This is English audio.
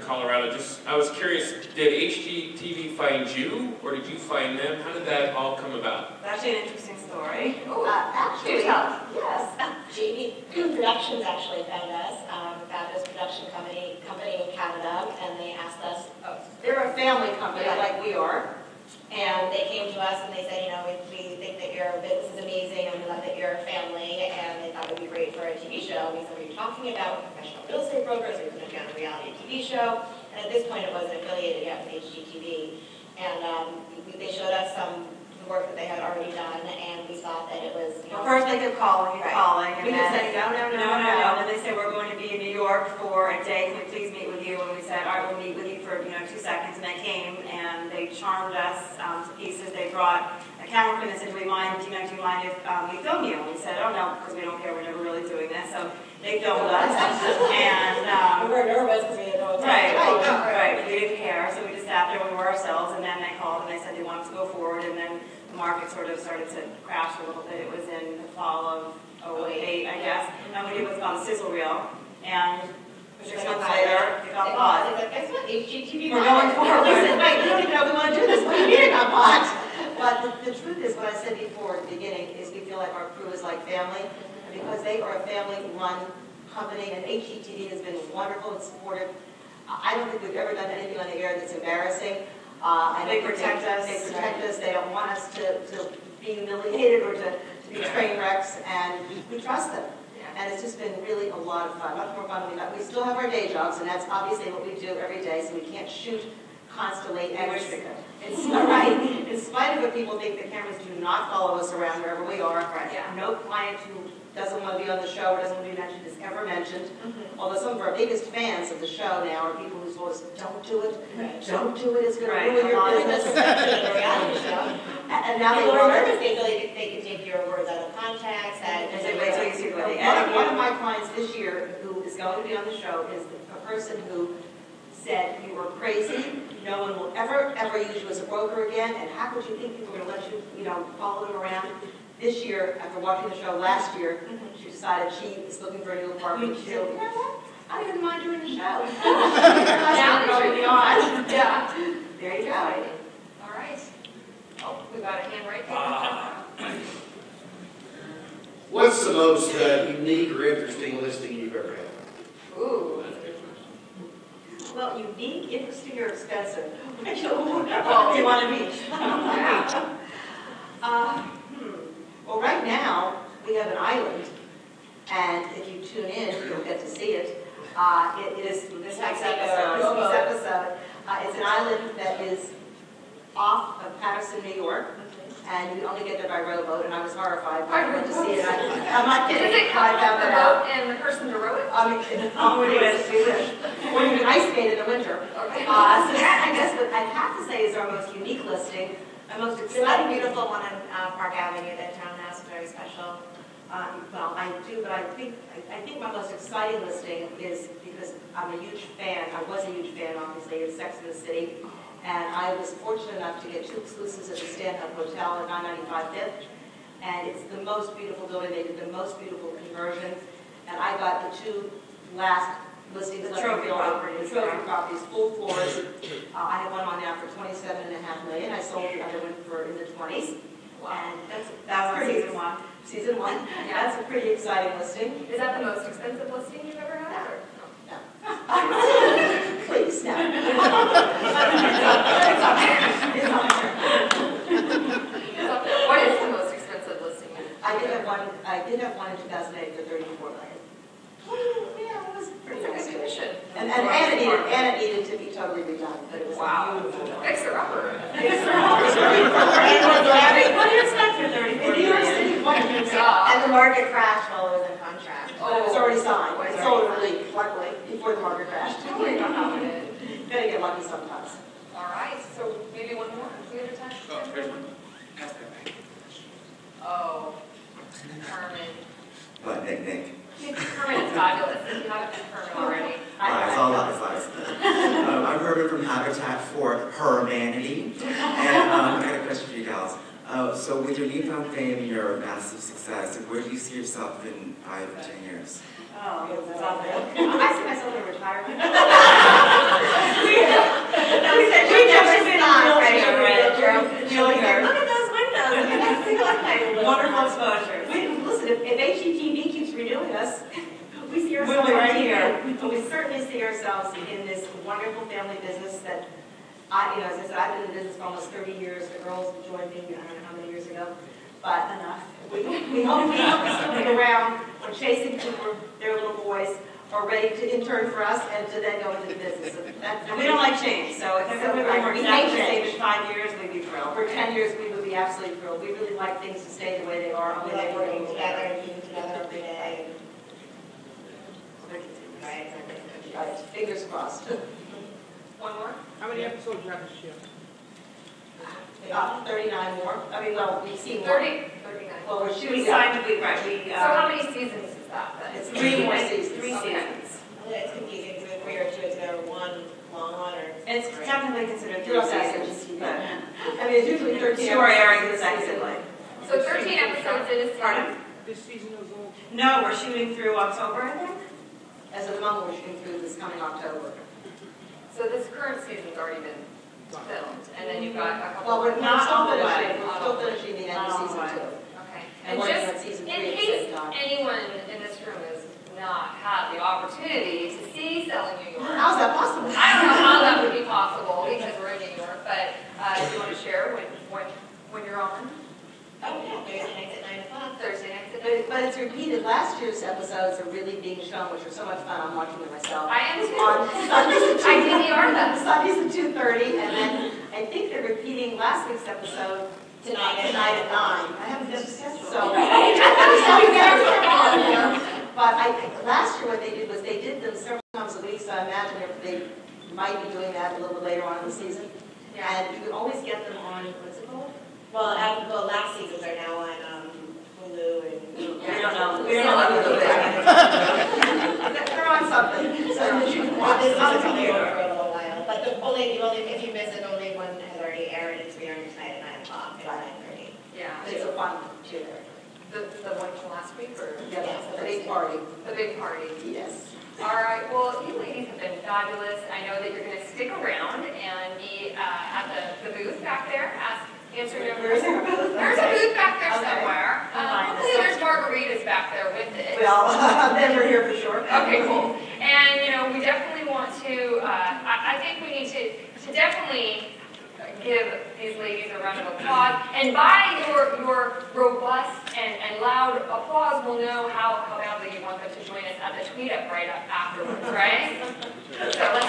Colorado. I was curious, did HGTV find you, or did you find them? How did that all come about? It's actually an interesting story. Actually, yes. JV Productions actually found us, found this production company in Canada, and they asked us. They're a family company like we are. And they came to us and they said, you know, we think that your business is amazing and we love that you're a family, and they thought it would be great for a TV show. We said, what are you talking about? Professional real estate brokers, we put together a reality TV show. And at this point it wasn't affiliated yet with HGTV. And they showed us some work that they had already done, and we thought that it was, you know. Well, first they kept calling and calling, and We then just said, no. And then they said, we're going to be in New York for a day, can we please meet with you? And we said, all right, we'll meet with you for 2 seconds. And they came and they charmed us to pieces. They brought a camera crew and they said, do you mind if we film you? And we said, oh no, because we don't care, we're never really doing this. So they filmed us, and we were nervous because we didn't know what to do. Right, we didn't care, so we just sat there, we were ourselves, and then they called and they said they wanted to go forward, and then the market sort of started to crash a little bit. It was in the fall of 2008, I guess, and we did what's called a sizzle reel, and 6 months later, it got bought. Guess what? HGTV. We're going forward. Listen, wait, we don't even know if we want to do this. What do you mean it got bought? But the truth is, what I said before at the beginning, is we feel like our crew is like family, and because they are a family-run company, and HGTV has been wonderful and supportive. I don't think we've ever done anything on the air that's embarrassing. They protect us. They protect us. They don't want us to be humiliated or to be train wrecks, and we trust them. And it's just been really a lot of fun, much more fun than we thought. We still have our day jobs, and that's obviously what we do every day, so we can't shoot constantly. And it's not right. In spite of what people think, the cameras do not follow us around wherever we are. No client who doesn't want to be on the show or doesn't want to be mentioned is ever mentioned. Although some of our biggest fans of the show now are people who told us, don't do it, don't do it, it's going to ruin your business. And now they were nervous. They feel like they can take your words out of context. One of my clients this year who is going to be on the show is a person who said, you were crazy, no one will ever use you as a broker again, and how could you think people were going to let you, follow them around? This year, after watching the show last year, she decided she is looking for a new apartment. She said, you know what? I don't even mind doing the show. Now going on. Yeah. There you go. All right. Oh, we got a hand right there. What's the most unique or interesting listing you've ever had? Ooh. Well, unique, interesting, or expensive? Which do you want to meet? Well, right now, we have an island, and if you tune in, you'll get to see it. It is this week's episode. It's an island that is off of Patterson, New York, and you only get there by rowboat, and I was horrified when I went to see it. I'm not kidding. Does it come with the boat and the person to row it? Or you can ice skate in the winter. Okay. So I guess what I'd have to say is our most unique listing. Our most exciting, beautiful one on Park Avenue that townhouse is very special. Well, I do, but I think my most exciting listing is because I'm a huge fan. I was a huge fan, obviously, of Sex and the City, and I was fortunate enough to get 2 exclusives at the Stanhope Hotel at 995 Fifth, and it's the most beautiful building. They did the most beautiful conversions, and I got the 2 last listings. The trophy properties. The trophy properties, full floors. I have one on now for $27.5 million. I sold the other one for in the 20s. Wow. And that was pretty, season 1. Season 1. Yeah, that's a pretty exciting listing. Is that the most expensive listing you've ever had? No. Please, no. What is the most expensive listing? I did have one in 2008 for $34 million. Yeah, it was pretty nice. And it needed to be totally redone, but it was beautiful. Fixer upper. What do you expect for $34 million? And the market crashed while it was in contract. It was already signed. It sold at a leak, luckily, before the market crashed. Gotta get lucky sometimes. All right, so maybe one more. Do we have time? Oh, here's one. Oh, Herman. What, Nick? Herman is fabulous. If you haven't met Herman already. It's all lies. I'm Herman from Habitat for Humanity, and I got a question for you gals. So with your newfound fame and your massive success, where do you see yourself in 5 or 10 years? Oh, that's all there. I see myself in retirement. we certainly see ourselves in this wonderful family business that as I said, I've been in business for almost 30 years. The girls joined me, I don't know how many years ago, but enough. We hope to still be around when Chase and Cooper, their little boys, are ready to intern for us and to then go into the business. And we don't like change, so if everybody were exactly the same in 5 years, we'd be thrilled. For 10 years, we would be absolutely thrilled. We really like things to stay the way they are. We like working together and being together every day. Right. Right. Fingers crossed. One more? How many episodes do you have this year? 39 more. I mean, well, we've seen more. 30? 39. Well, we're shooting. We signed, right, So how many seasons is that then? It's 3 more seasons. 3 Okay. seasons. It's confusing because it's 3 or 2, it's either one long one or. It's technically considered 3 You don't have seasons, HGTV. but I mean, it's usually 13 two are airing episodes a season. consecutively. So 13 episodes in a season? Pardon? This season is all. No, we're shooting through October, I think. As of the moment, we're shooting through this coming October. So this current season's already been filmed, and then you've got a couple. Well, we're Not still all the way. finishing. We're still finishing the end of Not all the season way. 2. Okay. And And working on just season 3 in at the case same time. anyone in this room has not had the opportunity to see Selling New York. How's that possible? I don't know how that would be possible because we're in New York, but do you want to share when you're on? Oh, yeah, Thursday nights at 9 o'clock. Thursday nights at But it's repeated. Last year's episodes are really being shown, which are so much fun. I'm watching them myself. I am too. On Sundays at I DVR them. Sundays at 2:30, and then I think they're repeating last week's episode Tonight at tonight at 9. I haven't done the schedule. So, but last year what they did was they did them several times a week, so I imagine they might be doing that a little bit later on in the season. And you could always get them on, what's it called? Well, last seasons are now on Hulu and. We don't know. We don't know what to do. They're on something. So you can watch This is it. only over for a little while, but the only if you miss it, only one has already aired. It's airing tonight at 9 o'clock at 9:30. Yeah. It's a fun too. The one from last week or? Yes, the big party. The big party. Yes. All right, well, you ladies have been fabulous. I know that you're going to stick around and be at the booth back there, answer your Where's our booth? There's a booth back there Okay. somewhere. Hopefully there's margaritas back there with it. Well, then we're here for sure. Okay, cool. And, we definitely want to, I think we need to definitely give these ladies a round of applause. And by your robust and loud applause, we'll know how badly you want them to join us at the tweet up right up afterwards, right? So let's